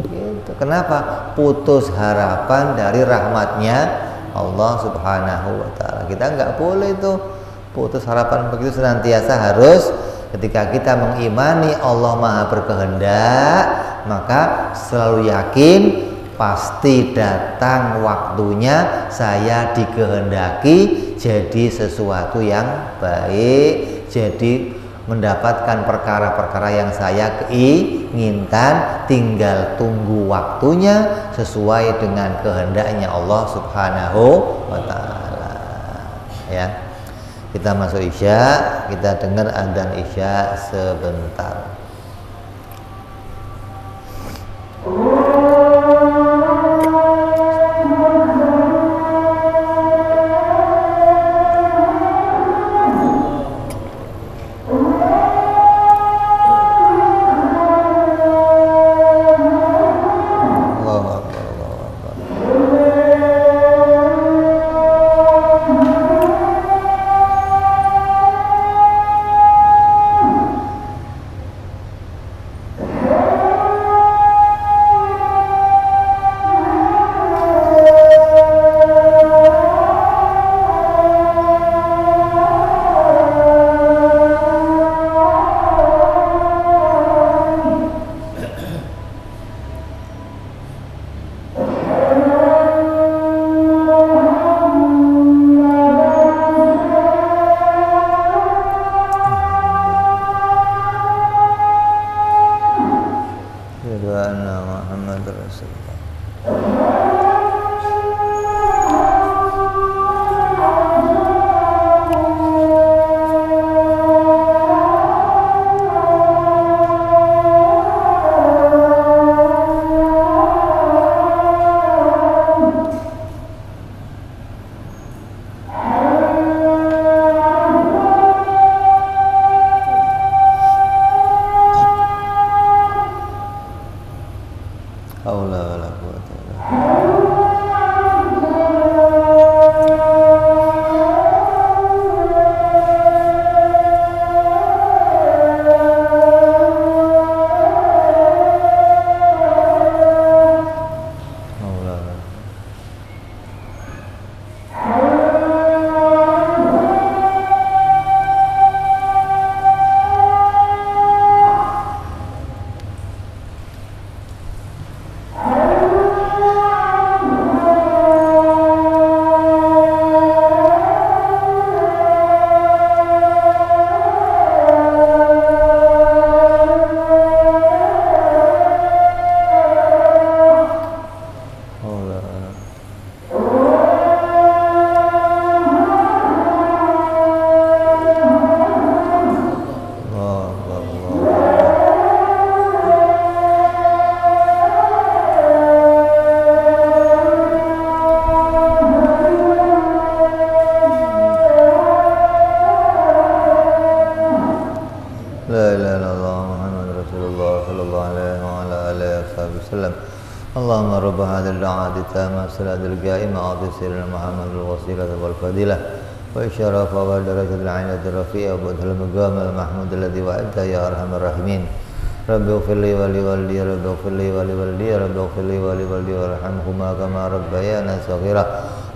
Gitu. Kenapa? Putus harapan dari rahmatnya Allah Subhanahu wa ta'ala. Kita nggak boleh tuh putus harapan begitu. Senantiasa harus, ketika kita mengimani Allah Maha Berkehendak, maka selalu yakin pasti datang waktunya saya dikehendaki jadi sesuatu yang baik, jadi mendapatkan perkara-perkara yang saya inginkan, tinggal tunggu waktunya sesuai dengan kehendaknya Allah Subhanahu wa ta'ala. Ya. Kita masuk Isya, kita dengar adzan Isya sebentar. وسلم اللهم رب هذا الدعاء التامة الصلاة القائمة أعطي سيدنا محمد الوسيلة والفضيلة والشرف والدرجة العالية الرفيعة وبعد المقام المحمود الذي وعدته يا أرحم الراحمين رب اغفر لي ولوالدي رب اغفر لي ولوالدي رب اغفر لي ولوالدي وارحمهما كما ربيانا صغيرا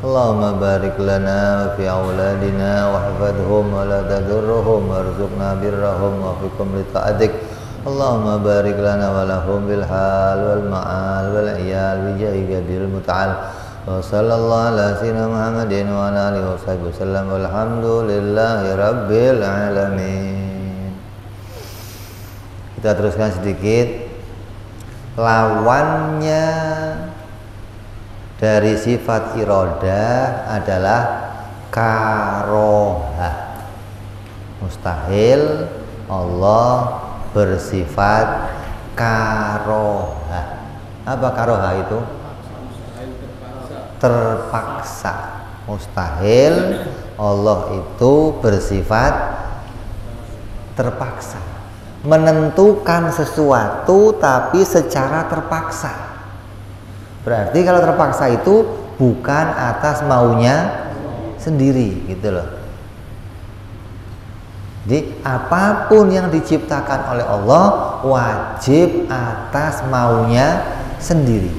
اللهم بارك لنا في أولادنا واحفظهم ولا تضرهم وارزقنا برهم وفقهم لطاعتك اللهم بارك لنا ولهم بالحال والمعال والعيال بجاهك بالمتعال وصلى الله على سيدنا محمد وعلى آله وصحبه وسلم والحمد لله رب العالمين. Kita teruskan sedikit. Lawannya dari sifat iradah adalah karohah. Mustahil Allah bersifat karohah. Apa karohah itu? Terpaksa. Mustahil Allah itu bersifat terpaksa, menentukan sesuatu tapi secara terpaksa. Berarti kalau terpaksa itu bukan atas maunya sendiri, gitu loh. Jadi apapun yang diciptakan oleh Allah wajib atas maunya sendiri.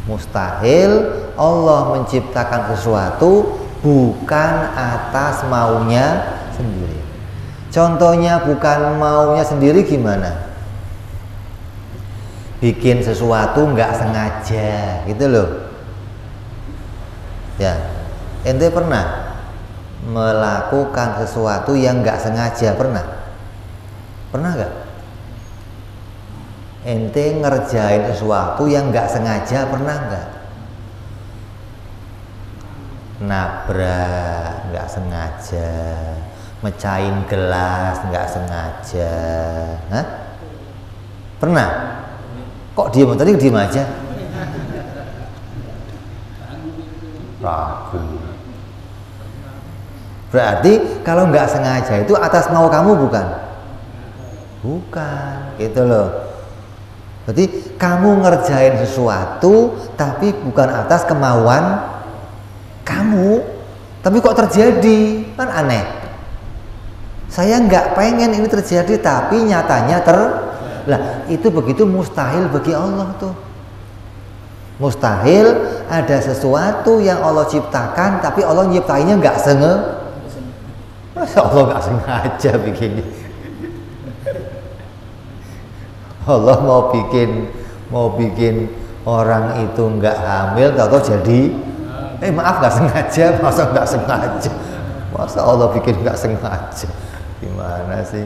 Mustahil Allah menciptakan sesuatu bukan atas maunya sendiri. Contohnya bukan maunya sendiri gimana? Bikin sesuatu nggak sengaja, gitu loh. Ya, ente pernah melakukan sesuatu yang nggak sengaja, pernah nggak? Ente ngerjain sesuatu yang nggak sengaja, pernah nggak? Nabrak nggak sengaja, mecahin gelas nggak sengaja, hah? Pernah? Kok diem? Tadi diem aja. Ragu. Berarti kalau nggak sengaja itu atas mau kamu bukan? Bukan, gitu loh. Berarti kamu ngerjain sesuatu tapi bukan atas kemauan kamu, tapi kok terjadi, kan aneh. Saya nggak pengen ini terjadi tapi nyatanya lah itu begitu mustahil bagi Allah tuh. Mustahil ada sesuatu yang Allah ciptakan tapi Allah nyiptainnya nggak sengaja. Masa Allah nggak sengaja begini? Allah mau bikin orang itu nggak hamil, tahu jadi maaf nggak sengaja, masa nggak sengaja? Masa Allah bikin nggak sengaja? Gimana sih?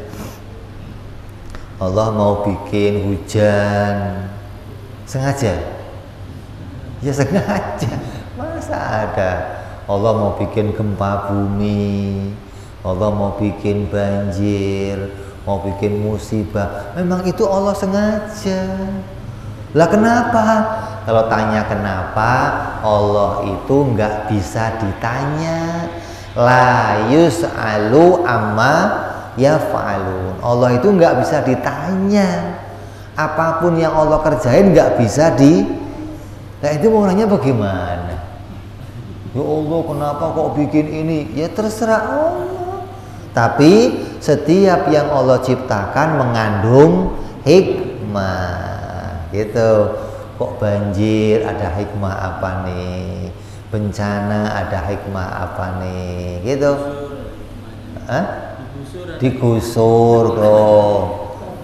Allah mau bikin hujan, sengaja? Ya sengaja. Masa ada Allah mau bikin gempa bumi, Allah mau bikin banjir, mau bikin musibah, memang itu Allah sengaja. Lah kenapa? Kalau tanya kenapa, Allah itu nggak bisa ditanya. La yus'alu amma yaf'alun. Allah itu nggak bisa ditanya. Apapun yang Allah kerjain nggak bisa Nah itu mau nanya bagaimana? Ya Allah kenapa kok bikin ini? Ya terserah Allah. Tapi setiap yang Allah ciptakan mengandung hikmah, gitu. Kok banjir, ada hikmah apa nih? Bencana ada hikmah apa nih? Gitu. Hah? Digusur tuh.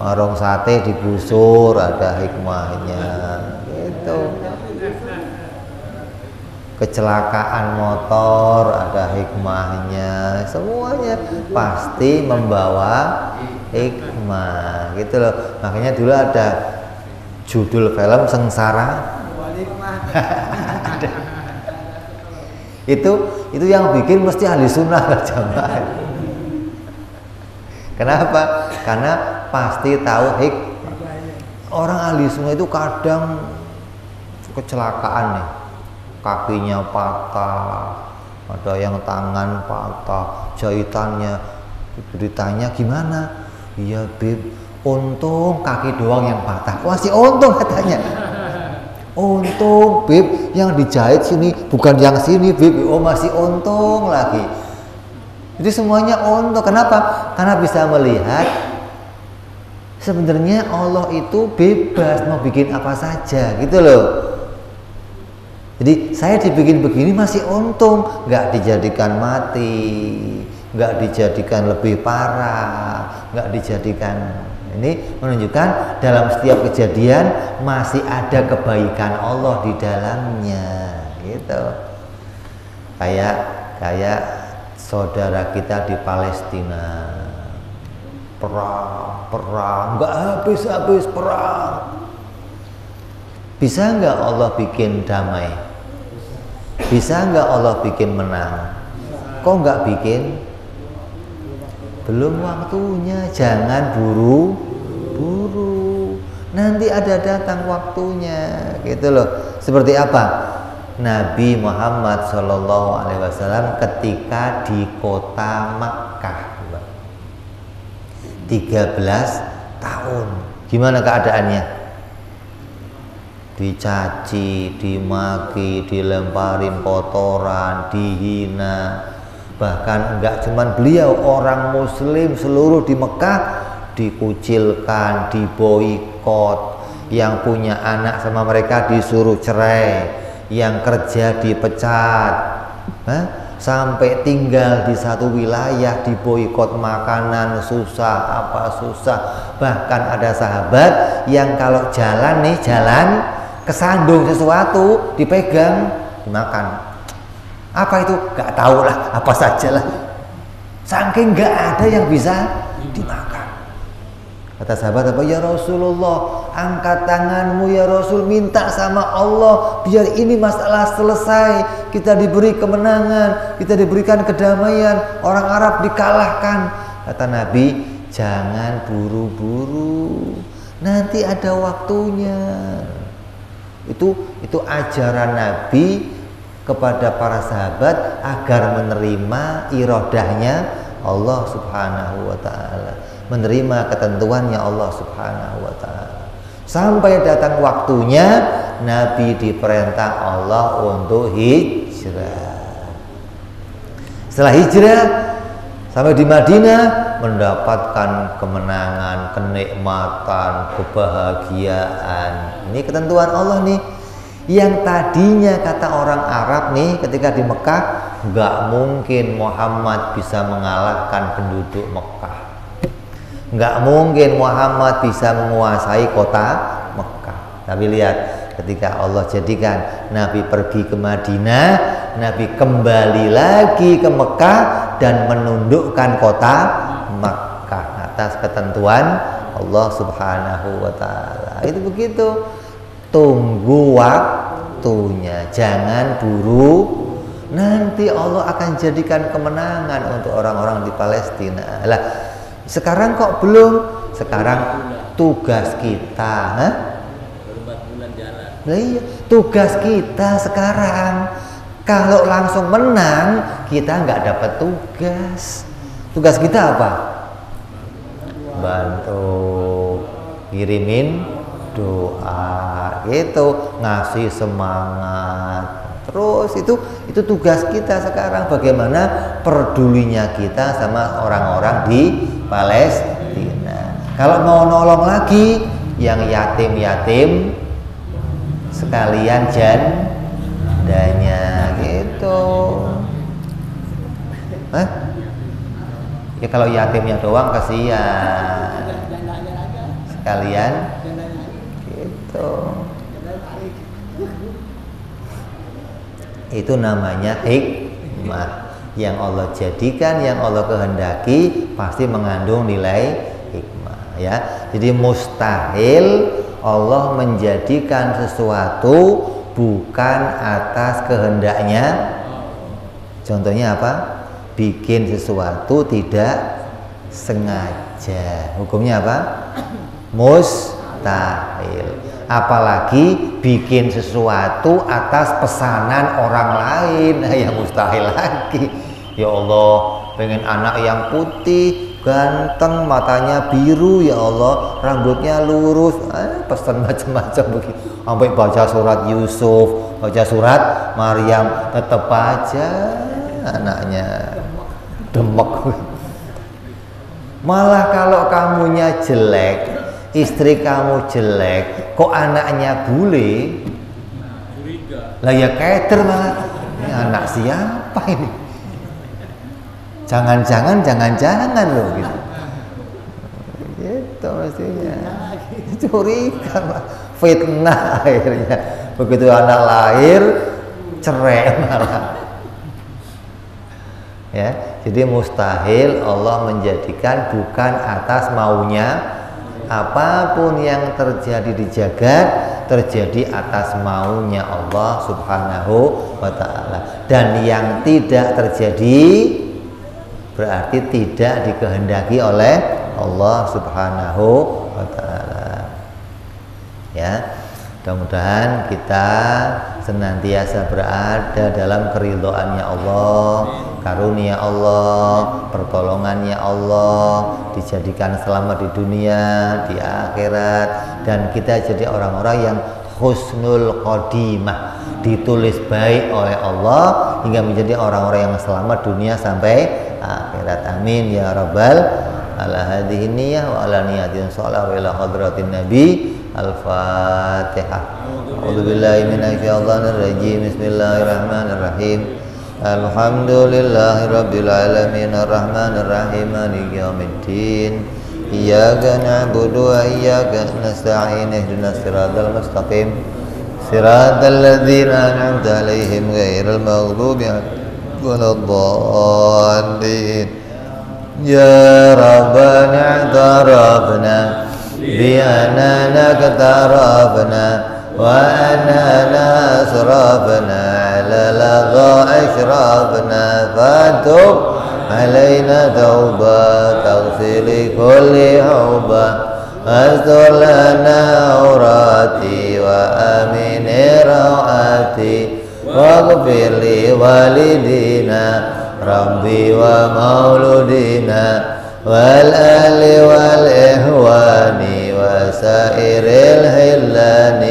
Warung sate digusur ada hikmahnya. Gitu. Kecelakaan motor ada hikmahnya, semuanya pasti membawa hikmah, gitu loh. Makanya dulu ada judul film Sengsara. itu yang bikin mesti ahli sunnah jamaah. Kenapa? Karena pasti tahu hikmah. Orang ahli sunnah itu kadang kecelakaan nih, kakinya patah, ada yang tangan patah, jahitannya. Ditanya gimana? Iya Bib, untung kaki doang yang patah. Masih untung katanya. Untung Bib, yang dijahit sini bukan yang sini Bib. Oh masih untung lagi. Jadi semuanya untung. Kenapa? Karena bisa melihat sebenarnya Allah itu bebas mau bikin apa saja gitu loh. Jadi saya dibikin begini masih untung, nggak dijadikan mati, nggak dijadikan lebih parah, nggak dijadikan. Ini menunjukkan dalam setiap kejadian masih ada kebaikan Allah di dalamnya, gitu. Kayak saudara kita di Palestina, perang, nggak habis-habis perang. Bisa nggak Allah bikin damai? Bisa nggak Allah bikin menang? Kok nggak bikin? Belum waktunya, jangan buru-buru. Nanti ada datang waktunya, gitu loh. Seperti apa? Nabi Muhammad SAW ketika di kota Makkah 13 tahun. Gimana keadaannya? Dicaci, dimaki, dilemparin kotoran, dihina. Bahkan enggak cuman beliau, orang muslim seluruh di Mekah dikucilkan, diboikot. Yang punya anak sama mereka disuruh cerai, yang kerja dipecat, sampai tinggal di satu wilayah diboikot, makanan susah, apa susah. Bahkan ada sahabat yang kalau jalan kesandung sesuatu, dipegang, dimakan. Apa itu? Gak tahu lah, apa saja lah. Saking gak ada yang bisa dimakan. Kata sahabat apa? Ya Rasulullah, angkat tanganmu ya Rasul, minta sama Allah biar ini masalah selesai, kita diberi kemenangan, kita diberikan kedamaian, orang Arab dikalahkan. Kata Nabi, jangan buru-buru, nanti ada waktunya. Itu ajaran Nabi kepada para sahabat agar menerima irodahnya Allah Subhanahu wa ta'ala, menerima ketentuannya Allah Subhanahu wa ta'ala. Sampai datang waktunya Nabi diperintah Allah untuk hijrah. Setelah hijrah sampai di Madinah, mendapatkan kemenangan, kenikmatan, kebahagiaan. Ini ketentuan Allah nih. Yang tadinya kata orang Arab nih ketika di Mekah, nggak mungkin Muhammad bisa mengalahkan penduduk Mekah, nggak mungkin Muhammad bisa menguasai kota Mekah. Tapi lihat, ketika Allah jadikan Nabi pergi ke Madinah, Nabi kembali lagi ke Mekah dan menundukkan kota Mekah atas ketentuan Allah Subhanahu wa ta'ala. Itu begitu. Tunggu waktunya, jangan buru. Nanti Allah akan jadikan kemenangan untuk orang-orang di Palestina. Lah, sekarang kok belum? Sekarang tugas kita, Nah, iya, tugas kita sekarang. Kalau langsung menang, kita nggak dapat tugas. Tugas kita apa? Bantu, kirimin doa, gitu, ngasih semangat. Terus itu tugas kita sekarang, bagaimana pedulinya kita sama orang-orang di Palestina. Kalau mau nolong lagi yang yatim-yatim sekalian jandanya, gitu. Ya kalau yatimnya doang kasihan, sekalian gitu. Itu namanya hikmah. Yang Allah jadikan, yang Allah kehendaki pasti mengandung nilai hikmah, ya. Jadi mustahil Allah menjadikan sesuatu bukan atas kehendaknya. Contohnya apa? Bikin sesuatu tidak sengaja, hukumnya apa? Mustahil. Apalagi bikin sesuatu atas pesanan orang lain, yang mustahil lagi. Ya Allah, pengen anak yang putih, ganteng, matanya biru ya Allah, rambutnya lurus, pesan macam-macam begitu. Sampai baca surat Yusuf, baca surat Maryam, tetap aja anaknya demek. Malah kalau kamunya jelek, istri kamu jelek, kok anaknya bule, lah ya keder malah. Ini anak siapa ini? Jangan-jangan loh gitu. Gitu mestinya. Curiga, fitnah akhirnya. Begitu anak lahir, cerai malah. Ya, jadi mustahil Allah menjadikan bukan atas maunya. Apapun yang terjadi di jagat terjadi atas maunya Allah Subhanahu wa ta'ala. Dan yang tidak terjadi berarti tidak dikehendaki oleh Allah Subhanahu wa ta'ala. Ya, mudah-mudahan kita senantiasa berada dalam keridhaannya Allah, karunia Allah, pertolongannya Allah, dijadikan selamat di dunia, di akhirat, dan kita jadi orang-orang yang husnul khotimah, ditulis baik oleh Allah hingga menjadi orang-orang yang selamat dunia sampai akhirat. Amin ya rabbal ala hadhihi niyyah wa ala niyatin shalawat ila hadratin nabi. Al-Fatihah. A'udzubillahi minasyaitonir rajim. Bismillahirrahmanirrahim. Alhamdulillahi rabbil alamin arrahmanir rahim maliki yaumiddin. Iyyaka na'budu wa iyyaka nasta'in ihdinas siratal mustaqim siratal ladzina an'amta 'alaihim ghairil maghdubi 'alaihim waladdallin. Ya Rabbana tarabna بأننا اقتربنا وأننا أسرفنا على لظى أشرفنا فتب علينا توبة تغفر كل حوبة استر لنا عوراتي وآمن روعاتي واغفر لوالدينا ربي ومولودينا والآل والإخوان وسائر الهلان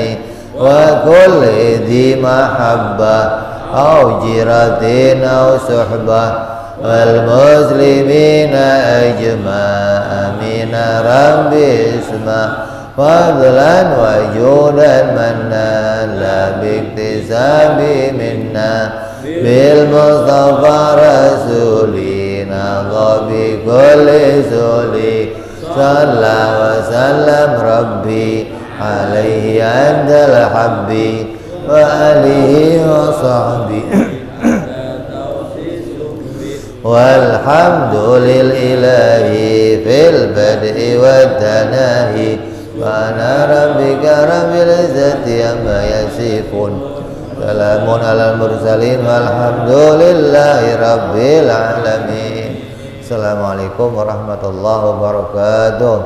وكل ذي محبة أو جيرة أو صحبة والمسلمين أجمع آمين ربي اسمع فضلا وجودا منا لا باكتساب منا بالمصطفى رسولي نضى بكل سولي صلى وسلم ربي عليه عند الحب وآله وصحبه والحمد لله في البدء والتناهي وأنا ربك رب العزة عما يصفون سلام على المرسلين والحمد لله رب العالمين. Assalamualaikum warahmatullahi wabarakatuh.